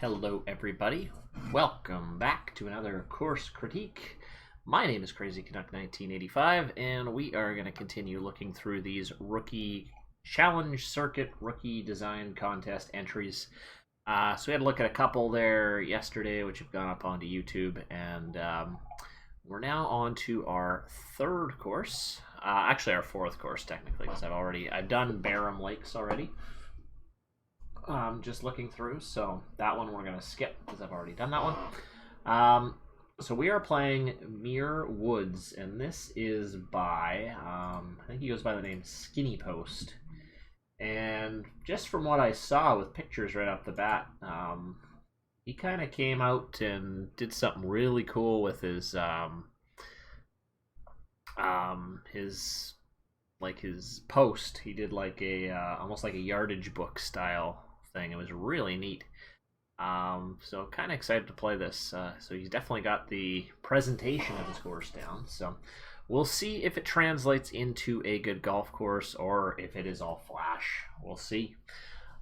Hello everybody, welcome back to another course critique. My name is Crazy Canuck 1985 and we are going to continue looking through these rookie challenge circuit rookie design contest entries. So we had to look at a couple there yesterday which have gone up onto YouTube, and we're now on to our third course, actually our fourth course technically, because I've done Barham Lakes already. Just looking through, so that one we're going to skip because I've already done that one. So we are playing Muir Woods, and this is by, I think he goes by the name Skinniepost. And just from what I saw with pictures right off the bat, he kind of came out and did something really cool with his post. He did like a almost like a yardage book style thing. It was really neat. So kind of excited to play this. So he's definitely got the presentation of his course down. So we'll see if it translates into a good golf course or if it is all flash. We'll see.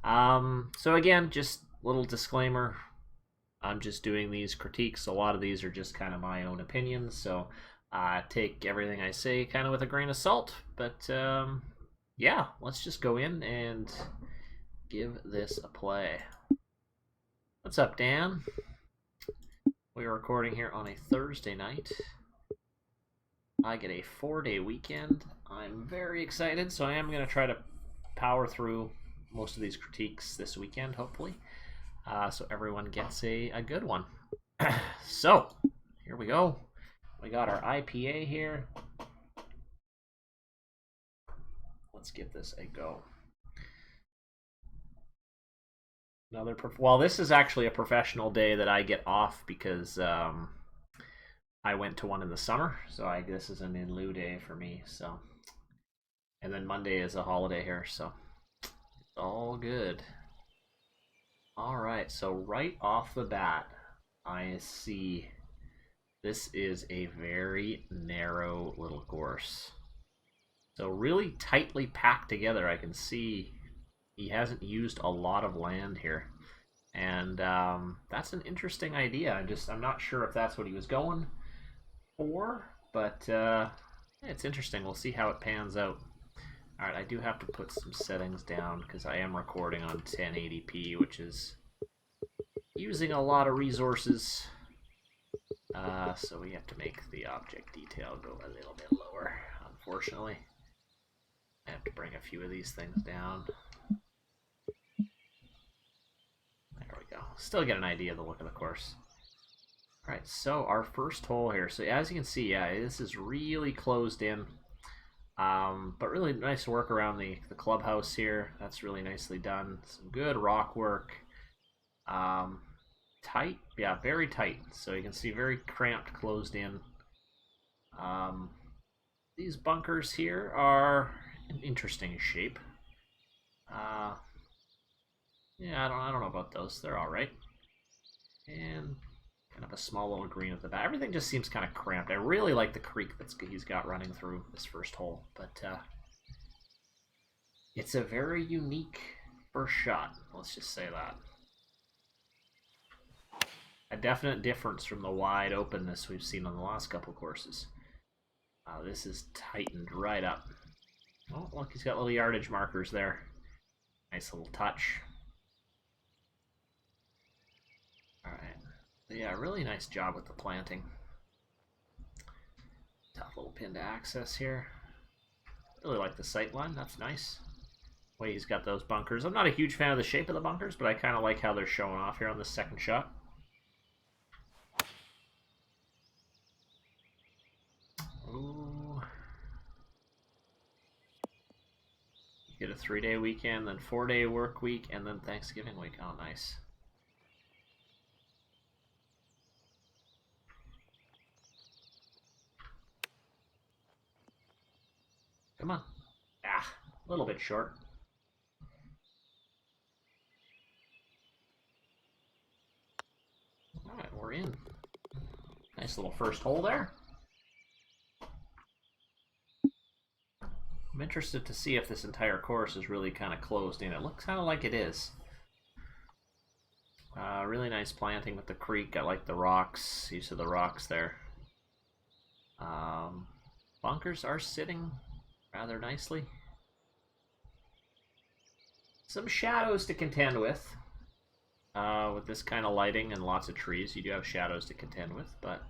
So again, just a little disclaimer. I'm just doing these critiques. A lot of these are just kind of my own opinions. So take everything I say kind of with a grain of salt. But yeah, let's just go in and give this a play. What's up, Dan? We are recording here on a Thursday night. I get a 4-day weekend. I'm very excited, so I am going to try to power through most of these critiques this weekend, hopefully, so everyone gets a good one. So, here we go. We got our IPA here. Let's give this a go. Well, this is actually a professional day that I get off because I went to one in the summer, so I guess this is an in lieu day for me. So, and then Monday is a holiday here, so it's all good. All right, so right off the bat, I see this is a very narrow little course. So really tightly packed together. I can see he hasn't used a lot of land here, and that's an interesting idea. I'm not sure if that's what he was going for, but it's interesting. We'll see how it pans out. All right, I do have to put some settings down because I am recording on 1080p, which is using a lot of resources. So we have to make the object detail go a little bit lower, unfortunately. I have to bring a few of these things down. There we go. Still get an idea of the look of the course. Alright, so our first hole here. So as you can see, yeah, this is really closed in. But really nice work around the clubhouse here. That's really nicely done. Some good rock work. Tight, yeah, very tight. So you can see very cramped, closed in. These bunkers here are an interesting shape. Yeah, I don't know about those. They're all right. And kind of a small little green at the back. Everything just seems kind of cramped. I really like the creek he's got running through this first hole, but it's a very unique first shot. Let's just say that. A definite difference from the wide openness we've seen on the last couple courses. This is tightened right up. Oh, look, he's got little yardage markers there. Nice little touch. Alright. Yeah, really nice job with the planting. Tough little pin to access here. Really like the sight line, that's nice. The way he's got those bunkers. I'm not a huge fan of the shape of the bunkers, but I kind of like how they're showing off here on this second shot. Ooh. You get a 3-day weekend, then 4-day work week, and then Thanksgiving week. Oh, nice. Come on. Ah, a little bit short. Alright, we're in. Nice little first hole there. I'm interested to see if this entire course is really kind of closed in. It looks kind of like it is. Really nice planting with the creek. I like the rocks, use of the rocks there. Bunkers are sitting rather nicely. Some shadows to contend with. With this kind of lighting and lots of trees, you do have shadows to contend with, but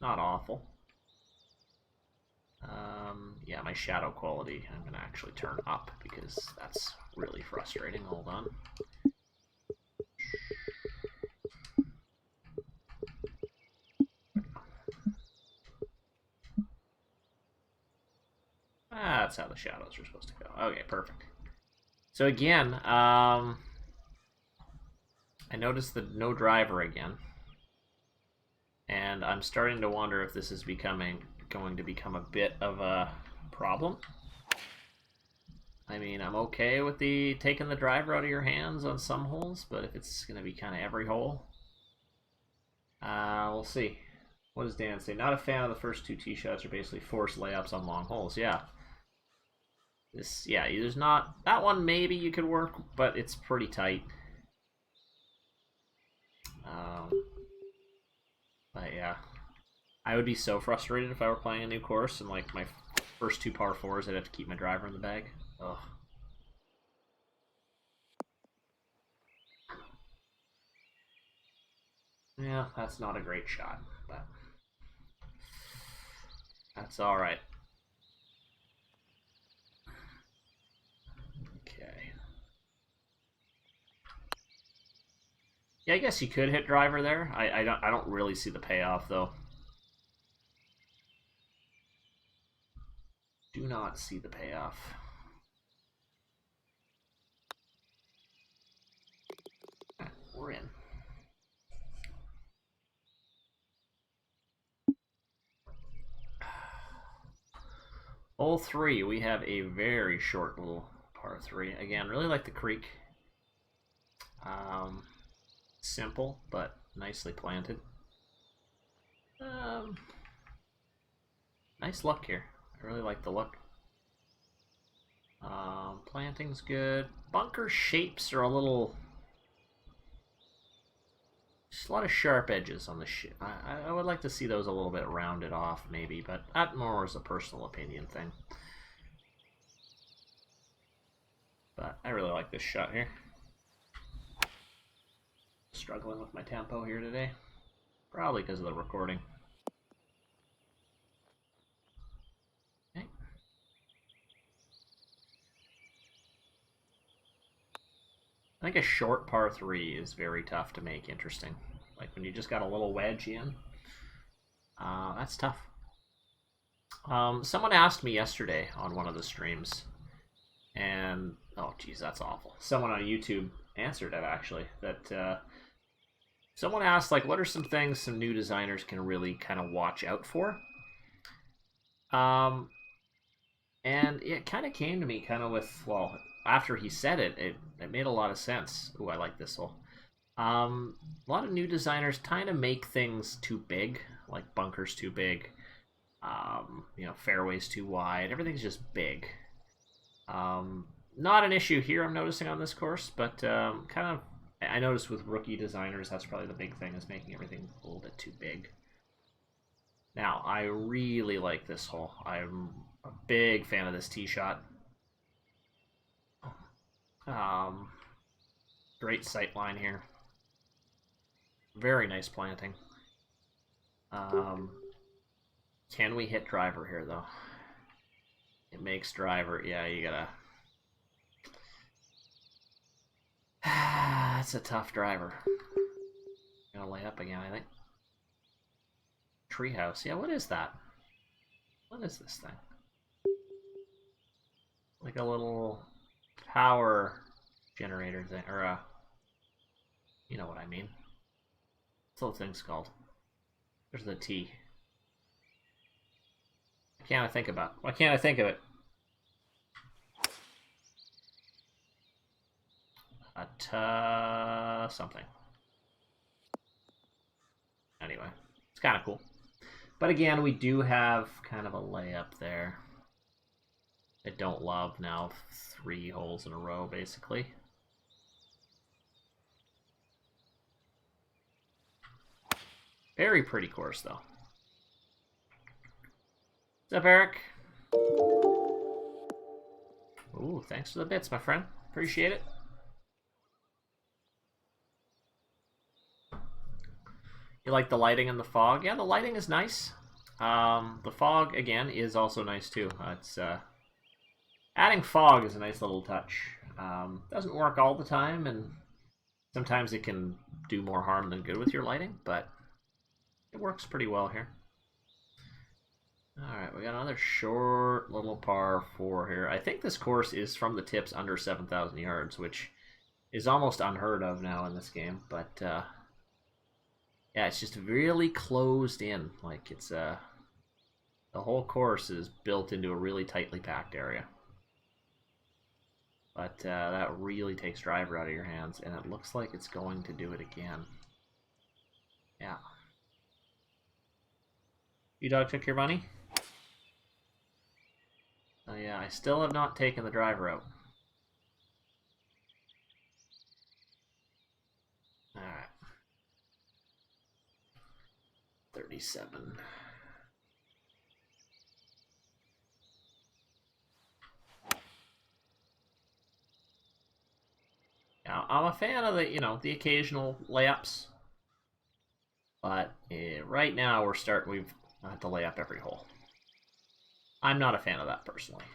not awful. Yeah, my shadow quality I'm going to actually turn up because that's really frustrating. Hold on. That's how the shadows are supposed to go. Okay, perfect. So again, I noticed the no driver again. And I'm starting to wonder if this is going to become a bit of a problem. I mean, I'm okay with taking the driver out of your hands on some holes, but if it's going to be kind of every hole, we'll see. What does Dan say? Not a fan of the first two tee shots are basically forced layups on long holes. Yeah. There's not that one. Maybe you could work, but it's pretty tight. But yeah, I would be so frustrated if I were playing a new course and like my first two par fours, I'd have to keep my driver in the bag. Ugh. Yeah, that's not a great shot, but that's all right. Okay. Yeah, I guess you could hit driver there. I don't really see the payoff though. Do not see the payoff. Right, we're in. Hole 3, we have a very short little par 3. Again, really like the creek. Simple, but nicely planted. Nice luck here. I really like the look. Planting's good. Bunker shapes are a little... Just a lot of sharp edges on the ship. I would like to see those a little bit rounded off, maybe, but that more is a personal opinion thing. But I really like this shot here. Struggling with my tempo here today. Probably because of the recording. Okay. I think a short par 3 is very tough to make interesting. Like when you just got a little wedge in. That's tough. Someone asked me yesterday on one of the streams, and oh geez, that's awful. Someone on YouTube answered it actually. That someone asked like, what are some things some new designers can really kind of watch out for? And it kind of came to me kind of with, well, after he said it, it made a lot of sense. Ooh, I like this hole. A lot of new designers kind of make things too big, like bunkers too big. Fairways too wide. Everything's just big. Not an issue here I'm noticing on this course, but kind of I noticed with rookie designers that's probably the big thing is making everything a little bit too big. Now, I really like this hole. I'm a big fan of this tee shot. Great sight line here. Very nice planting. Can we hit driver here, though? It makes driver. Yeah, you gotta... That's a tough driver. Gonna lay up again, I think. Treehouse. Yeah, what is that? What is this thing? Like a little power generator thing, or you know what I mean. What's the little thing's called? There's the T. Why can't I think about? Why can't I think of it? Something. Anyway, it's kind of cool. But again, we do have kind of a layup there. I don't love now 3 holes in a row, basically. Very pretty course, though. What's up, Eric? Ooh, thanks for the bits, my friend. Appreciate it. You like the lighting and the fog? Yeah, the lighting is nice. The fog, again, is also nice, too. It's adding fog is a nice little touch. Doesn't work all the time, and sometimes it can do more harm than good with your lighting, but it works pretty well here. Alright, we got another short little par 4 here. I think this course is from the tips under 7,000 yards, which is almost unheard of now in this game, but yeah, it's just really closed in. Like, it's the whole course is built into a really tightly packed area. But that really takes driver out of your hands, and it looks like it's going to do it again. Yeah. You dog took your money? Oh yeah, I still have not taken the driver out. Alright. 37. Now, I'm a fan of the occasional layups, but right now we've had to lay up every hole. I'm not a fan of that personally.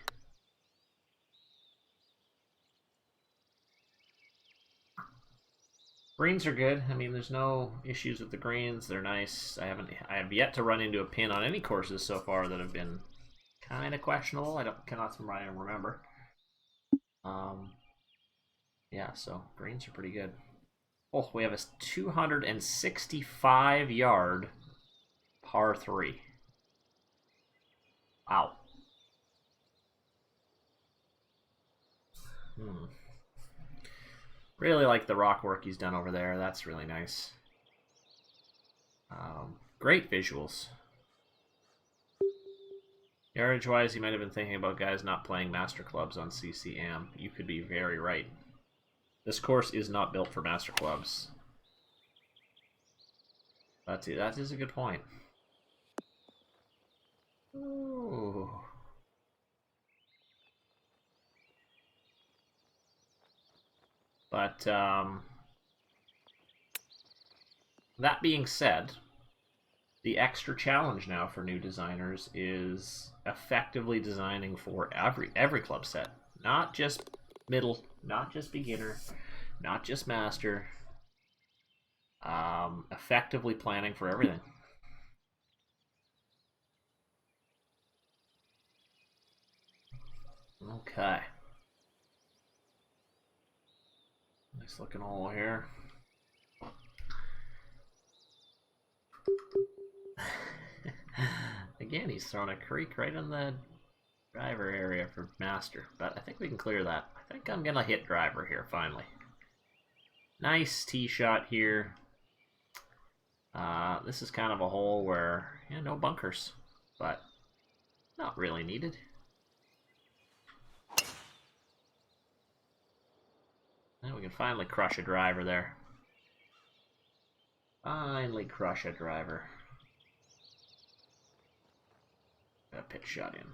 Greens are good. I mean, there's no issues with the greens. They're nice. I have yet to run into a pin on any courses so far that have been kind of questionable. Cannot remember. Yeah, so greens are pretty good. Oh, we have a 265 yard par 3. Wow. Really like the rock work he's done over there. That's really nice. Great visuals. Yardage-wise, you might have been thinking about guys not playing master clubs on CCM. You could be very right. This course is not built for master clubs. That is a good point. Ooh. But that being said, the extra challenge now for new designers is effectively designing for every club set, not just middle, not just beginner, not just master. Effectively planning for everything. Okay. Nice looking hole here. Again, he's throwing a creek right in the driver area for master, but I think we can clear that. I think I'm gonna hit driver here finally. Nice tee shot here. This is kind of a hole where, yeah, no bunkers, but not really needed. And we can finally crush a driver there. Finally crush a driver. Got a pitch shot in.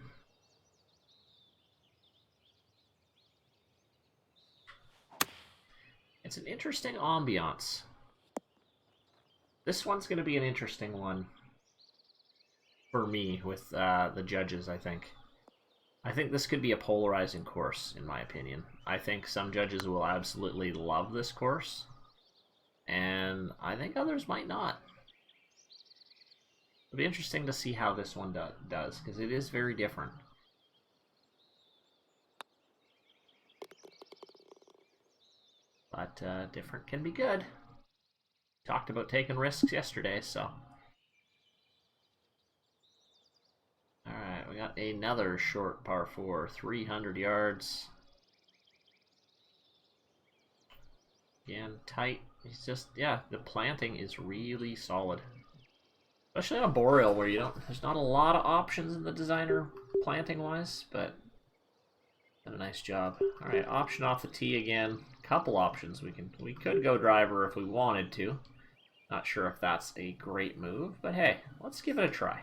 It's an interesting ambiance. This one's going to be an interesting one for me with the judges, I think. I think this could be a polarizing course, in my opinion. I think some judges will absolutely love this course, and I think others might not. It'll be interesting to see how this one does, because it is very different. But different can be good. Talked about taking risks yesterday, so. Alright, we got another short par 4, 300 yards. Again, tight. It's just, yeah, the planting is really solid. Especially on Boreal, where there's not a lot of options in the designer planting-wise, but done a nice job. Alright, option off the tee again. Couple options. We could go driver if we wanted to. Not sure if that's a great move, but hey, let's give it a try.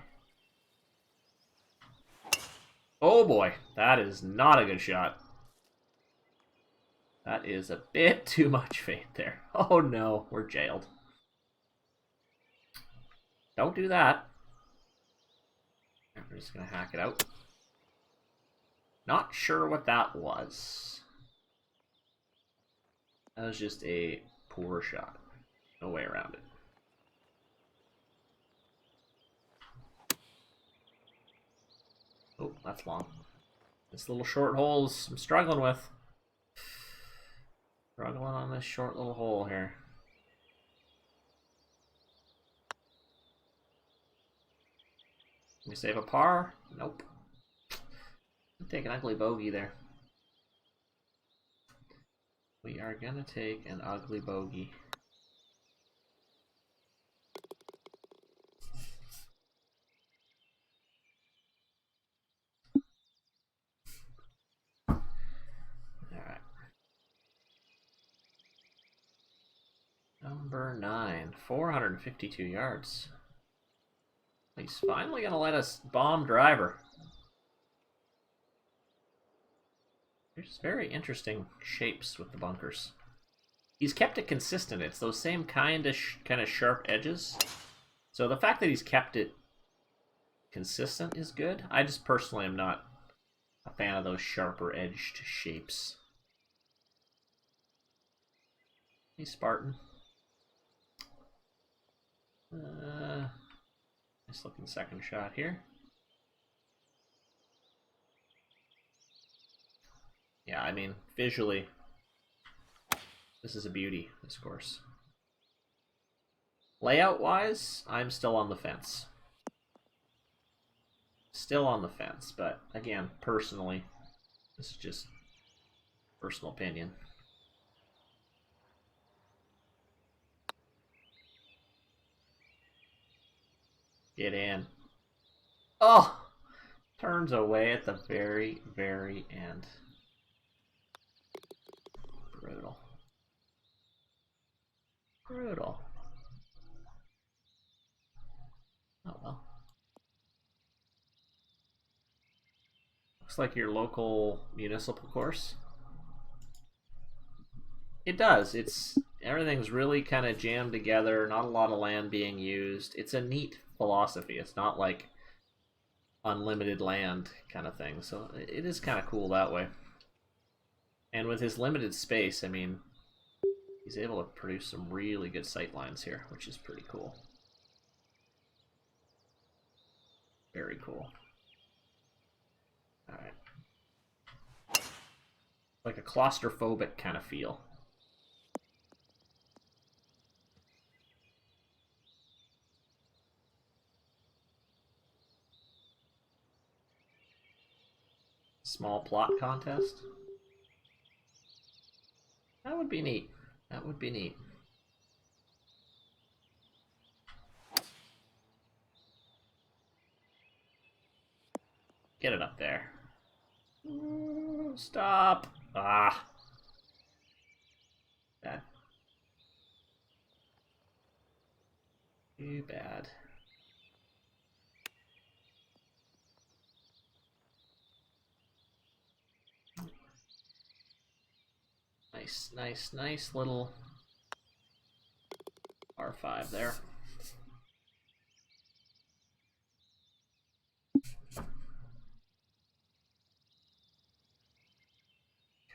Oh boy, that is not a good shot. That is a bit too much faith there. Oh no, we're jailed. Don't do that. We're just going to hack it out. Not sure what that was. That was just a poor shot. No way around it. Oh, that's long. This little short holes I'm struggling with. Struggling on this short little hole here. Can we save a par? Nope. Take an ugly bogey there. We are gonna take an ugly bogey. Alright. Number 9. 452 yards. He's finally gonna let us bomb driver. There's very interesting shapes with the bunkers. He's kept it consistent. It's those same kind of sharp edges. So the fact that he's kept it consistent is good. I just personally am not a fan of those sharper edged shapes. Hey, Spartan. Nice looking second shot here. Yeah, I mean, visually, this is a beauty, this course. Layout-wise, I'm still on the fence. Still on the fence, but again, personally, this is just personal opinion. Get in. Oh! Turns away at the very, very end. Brutal. Brutal. Oh well. Looks like your local municipal course. It does. Everything's really kind of jammed together, not a lot of land being used. It's a neat philosophy. It's not like unlimited land kind of thing. So it is kind of cool that way. And with his limited space, I mean, he's able to produce some really good sight lines here, which is pretty cool. Very cool. All right. Like a claustrophobic kind of feel. Small plot contest. That would be neat. That would be neat. Get it up there. Ooh, stop. Ah. Bad. Too bad. Nice little R5 there.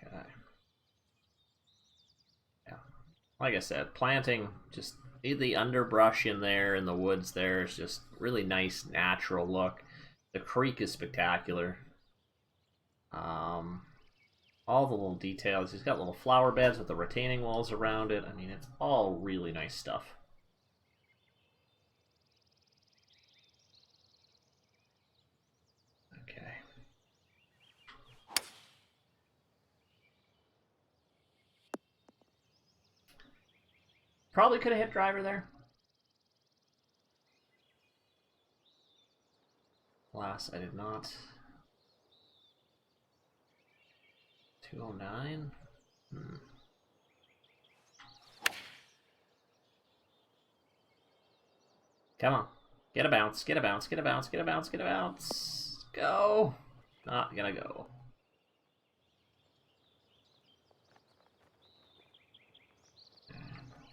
Okay. Yeah. Like I said, planting, just the underbrush in there and the woods there is just really nice, natural look. The creek is spectacular. All the little details. He's got little flower beds with the retaining walls around it. I mean, it's all really nice stuff. Okay. Probably could have hit driver there. Alas, I did not. 209. Come on. Get a bounce, get a bounce, get a bounce, get a bounce, get a bounce. Go. Not gonna go.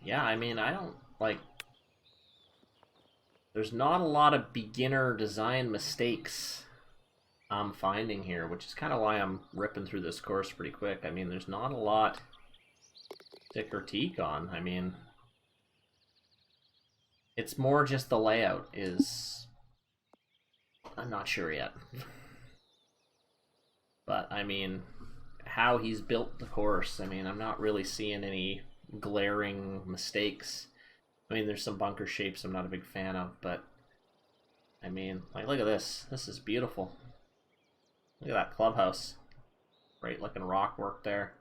Yeah, I mean, I don't, like, there's not a lot of beginner design mistakes I'm finding here, which is kind of why I'm ripping through this course pretty quick. I mean, there's not a lot to critique on. I mean, it's more just the layout is... I'm not sure yet. But, I mean, how he's built the course, I mean, I'm not really seeing any glaring mistakes. I mean, there's some bunker shapes I'm not a big fan of, but, I mean, like, look at this. This is beautiful. Look at that clubhouse. Great looking rock work there.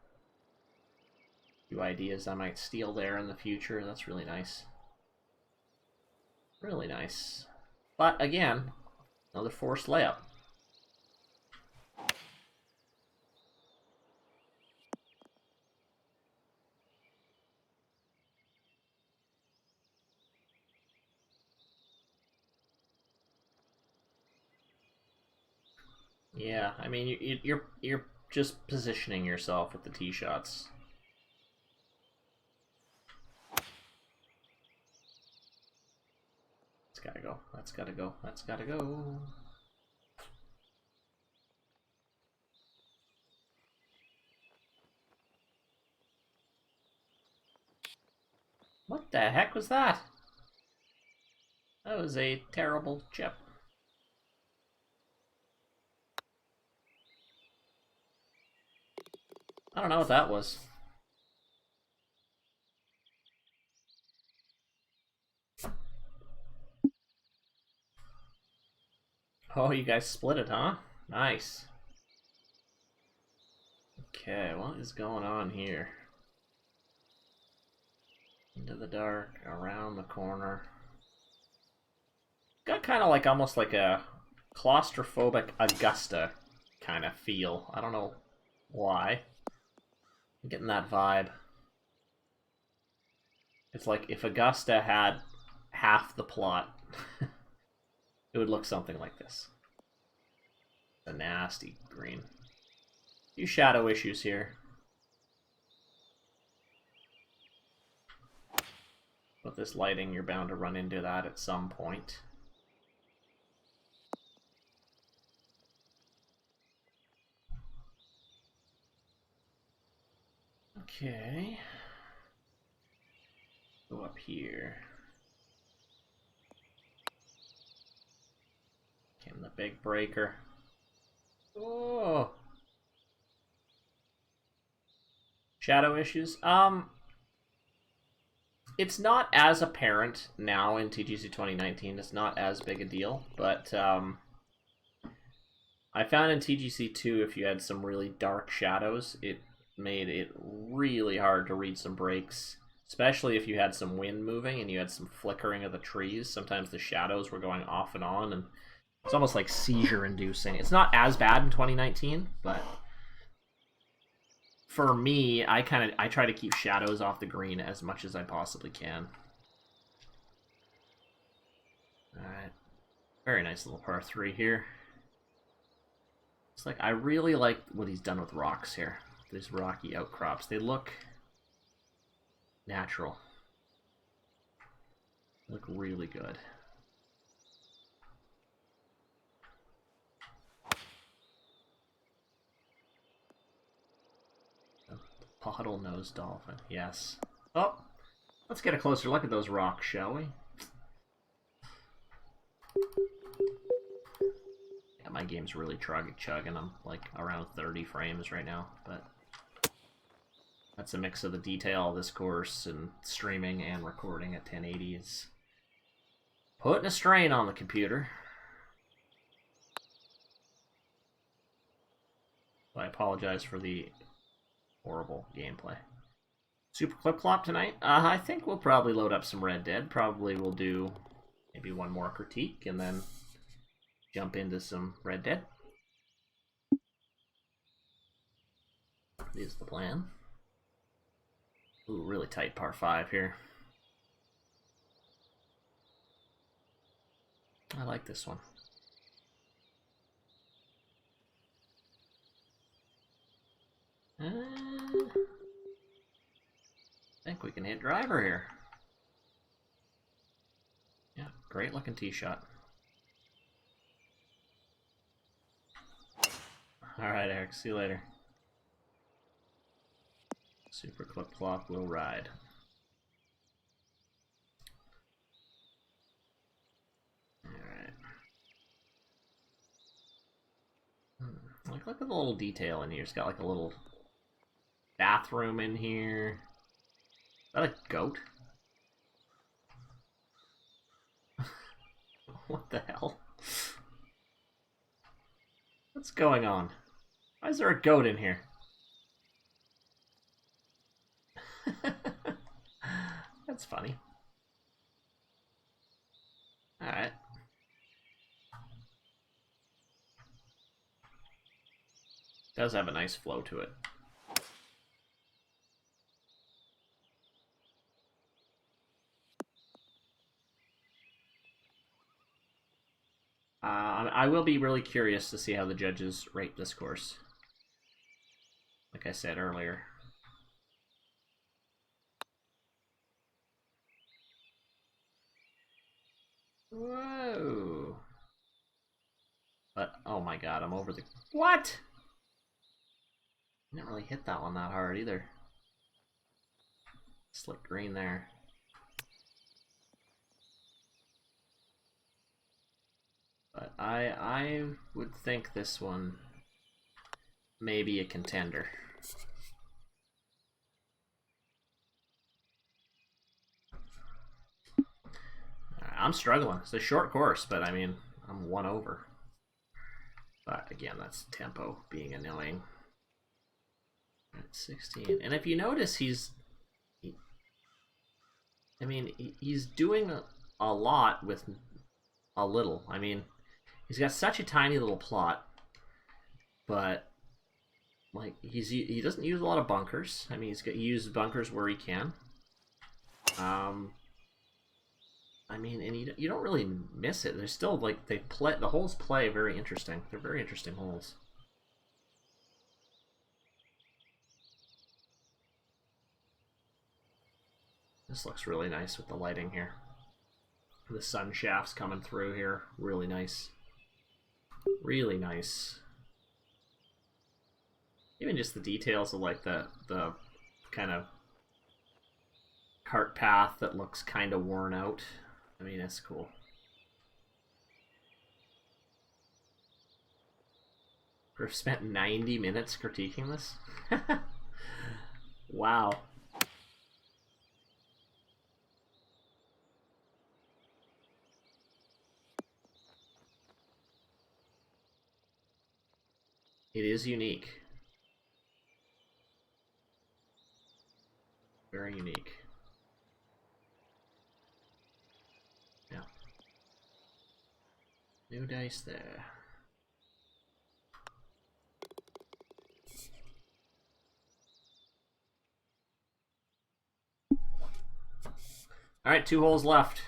A few ideas I might steal there in the future. That's really nice. Really nice. But, again, another forced layout. Yeah, I mean, you're just positioning yourself at the tee shots. That's gotta go. That's gotta go. That's gotta go. What the heck was that? That was a terrible chip. I don't know what that was. Oh, you guys split it, huh? Nice. Okay, what is going on here? Into the dark, around the corner. Got kind of like almost like a claustrophobic Augusta kind of feel. I don't know why. I'm getting that vibe. It's like if Augusta had half the plot, it would look something like this. A nasty green. Few shadow issues here. With this lighting, you're bound to run into that at some point. Okay. Go up here. Came the big breaker. Oh. Shadow issues. It's not as apparent now in TGC 2019. It's not as big a deal, but I found in TGC 2 if you had some really dark shadows, it made it really hard to read some breaks, especially if you had some wind moving and you had some flickering of the trees. Sometimes the shadows were going off and on, and it's almost like seizure inducing. It's not as bad in 2019, but for me, I try to keep shadows off the green as much as I possibly can. Alright. Very nice little par 3 here. It's like, I really like what he's done with rocks here. These rocky outcrops. They look natural. They look really good. Bottlenose dolphin, yes. Oh, let's get a closer look at those rocks, shall we? Yeah, my game's really chugging. I'm like around 30 frames right now, but that's a mix of the detail of this course and streaming and recording at 1080 is putting a strain on the computer. I apologize for the horrible gameplay. Super Clip Clop tonight? I think we'll probably load up some Red Dead. Probably we'll do maybe one more critique and then jump into some Red Dead. Is the plan. Ooh, really tight par 5 here. I like this one. I think we can hit driver here. Yeah, great looking tee shot. Alright, Eric, see you later. Super clip clop will ride. Alright. Like, look at the little detail in here. It's got like a little bathroom in here. Is that a goat? What the hell? What's going on? Why is there a goat in here? That's funny. Alright. Does have a nice flow to it. I will be really curious to see how the judges rate this course. Like I said earlier. Whoa. But, oh my god, I'm over the... What? I didn't really hit that one that hard either. Slick green there. But I would think this one may be a contender. I'm struggling. It's a short course, but I mean, I'm one over. But again, that's tempo being annoying. At 16. And if you notice, he's doing a lot with a little. I mean, he's got such a tiny little plot, but like he doesn't use a lot of bunkers. I mean, he uses bunkers where he can. I mean, and you don't really miss it. There's still like the holes play very interesting. They're very interesting holes. This looks really nice with the lighting here. The sun shafts coming through here. Really nice. Really nice. Even just the details of like the kind of cart path that looks kind of worn out. I mean, it's cool. We've spent 90 minutes critiquing this? Wow. It is unique. Very unique. Yeah. New dice there. Alright, 2 holes left.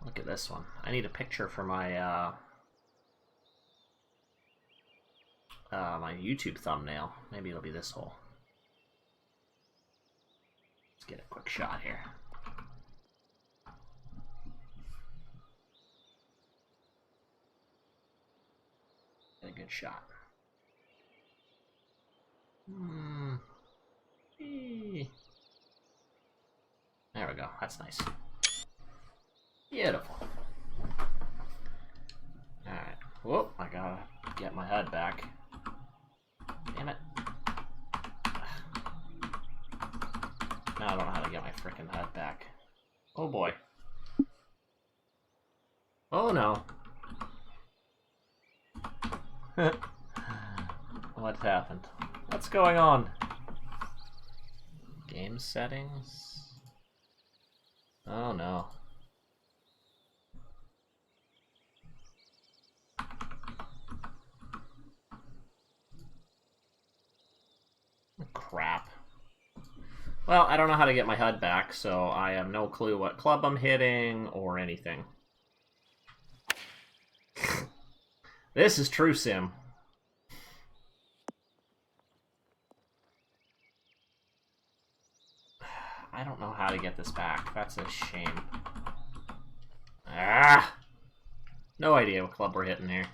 Look at this one. I need a picture for my my YouTube thumbnail. Maybe it'll be this hole. Let's get a quick shot here. Get a good shot. There we go. That's nice. Beautiful. Alright. Whoop, I gotta get my HUD back. Damn it. Now I don't know how to get my frickin' HUD back. Oh boy. Oh no. What happened? What's going on? Game settings? Oh no. Crap. Well, I don't know how to get my HUD back, so I have no clue what club I'm hitting or anything. This is true sim. I don't know how to get this back. That's a shame. Ah! No idea what club we're hitting here.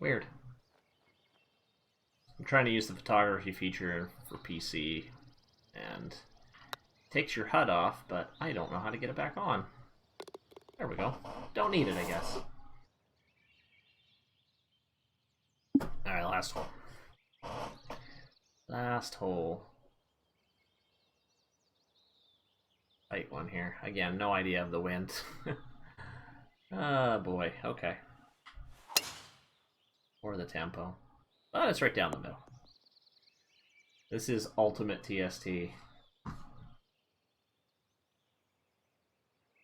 Weird. I'm trying to use the photography feature for PC, and it takes your HUD off, but I don't know how to get it back on. There we go. Don't need it, I guess. Alright, last hole. Last hole. Tight one here. Again, no idea of the wind. Oh boy, okay. Or the tempo. Oh, it's right down the middle. This is ultimate TST.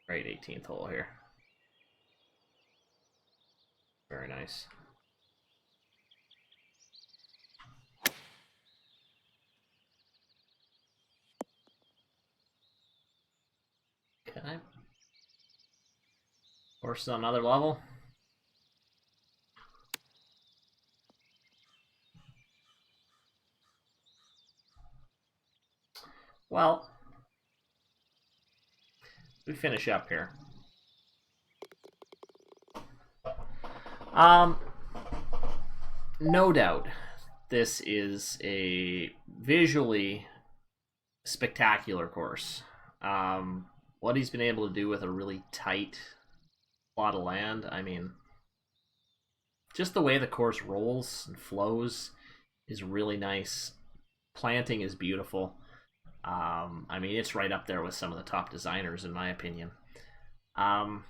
Great 18th hole here. Very nice. Okay. Course on another level. Well, we finish up here. No doubt, this is a visually spectacular course. What he's been able to do with a really tight plot of land, I mean, just the way the course rolls and flows is really nice. Planting is beautiful. I mean, it's right up there with some of the top designers, in my opinion. And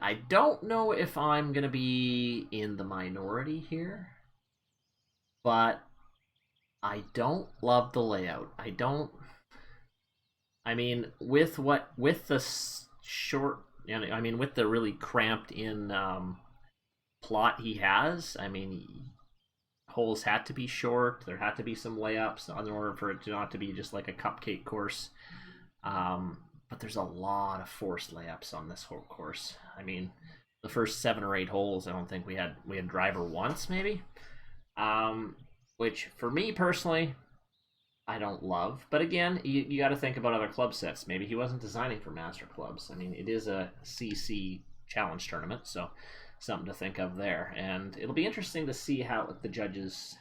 I don't know if I'm going to be in the minority here, but I don't love the layout. I mean, with the short, I mean, with the really cramped in plot he has, I mean, holes had to be short. There had to be some layups in order for it to not to be just like a cupcake course. But there's a lot of forced layups on this whole course. I mean, the first 7 or 8 holes, I don't think we had driver once, maybe. Which for me personally, I don't love. But again, you got to think about other club sets. Maybe he wasn't designing for master clubs. I mean, it is a CC challenge tournament, so something to think of there. And it'll be interesting to see how the judges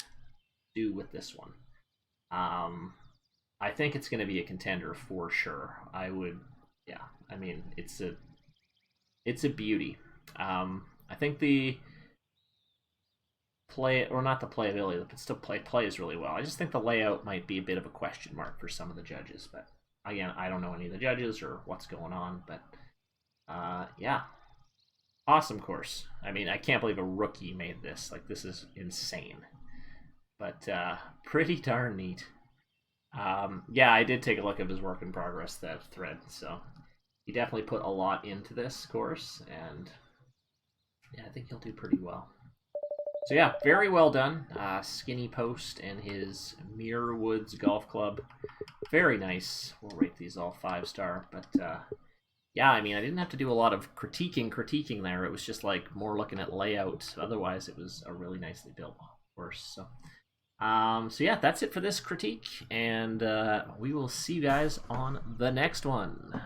do with this one. I think it's going to be a contender for sure. I mean, it's a beauty. I think the play, or not the playability, but still plays really well. I just think the layout might be a bit of a question mark for some of the judges. But again, I don't know any of the judges or what's going on. But yeah, awesome course. I mean, I can't believe a rookie made this. Like, this is insane. But pretty darn neat. Yeah, I did take a look at his work in progress, that thread, so he definitely put a lot into this course, and yeah, I think he'll do pretty well. So yeah, very well done. Skinniepost and his Muir Woods Golf Club. Very nice. We'll rate these all 5-star, but yeah, I mean, I didn't have to do a lot of critiquing there. It was just like more looking at layout. Otherwise, it was a really nicely built course, so... So yeah, that's it for this critique, and we will see you guys on the next one.